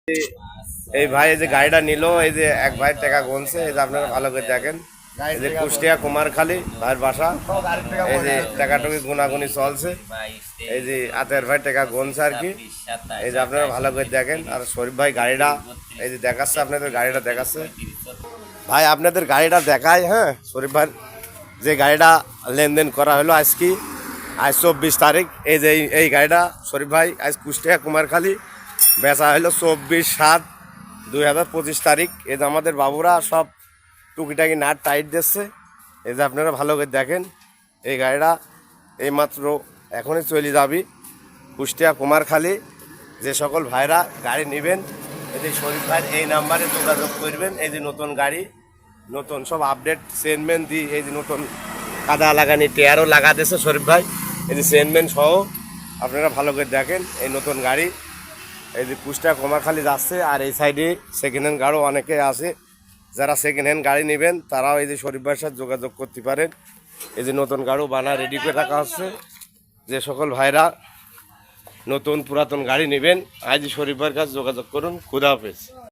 এই ভাই এই যে গাড়িটা নিল, এই যে এক ভাই টাকা গুনছে, এই যে আপনারা ভালো করে দেখেন। এই যে কুষ্টিয়া কুমারখালী ভাইয়ের বাসা, এই যে টাকাটুকি গুনাগুনি চলছে। এই যে আতের ভাই টাকা গুনছে আর কি। এই যে আপনারা ভালো করে দেখেন। আর শরীফ ভাই গাড়িটা এই যে দেখাচ্ছে, আপনাদের গাড়িটা দেখাচ্ছে। ভাই আপনাদের গাড়িটা দেখায়, হ্যাঁ শরীফ ভাই যে গাড়িটা লেনদেন করা হলো আজকে, আজ 24 তারিখ। এই যে এই গাড়িটা শরীফ ভাই আজ কুষ্টিয়া কুমারখালী বেচা হলো 24/7/2025 তারিখ। এই যে আমাদের বাবুরা সব টুকিটাকি নাট টাইট দিচ্ছে। এই যে আপনারা ভালো করে দেখেন, এই গাড়িটা এইমাত্র এখনই চলে যাবি কুষ্টিয়া কুমারখালী। যে সকল ভাইরা গাড়ি নেবেন, এই যে শরীফ ভাইয়ের এই নাম্বারে যোগাযোগ করবেন। এই যে নতুন গাড়ি, নতুন সব আপডেট চেনমেন দিই। এই যে নতুন কাদা লাগানি টেয়ারও লাগা দিয়েছে শরীফ ভাই, এই যে চেনমেন সহ। আপনারা ভালো করে দেখেন এই নতুন গাড়ি। এই যে কুষ্টিয়া কুমারখালী যাচ্ছে। আর এই সাইডে সেকেন্ড হ্যান্ড গাড়িও অনেকে আছে, যারা সেকেন্ড হ্যান্ড গাড়ি নেবেন তারাও এই যে শরীফ ভাইয়ের সাথে যোগাযোগ করতে পারেন। এই যে নতুন গাড়িও বানা রেডি করে রাখা হচ্ছে। যে সকল ভাইরা নতুন পুরাতন গাড়ি নেবেন আজ শরীফ ভাইয়ের কাছে যোগাযোগ করুন। খুদা হাফেজ।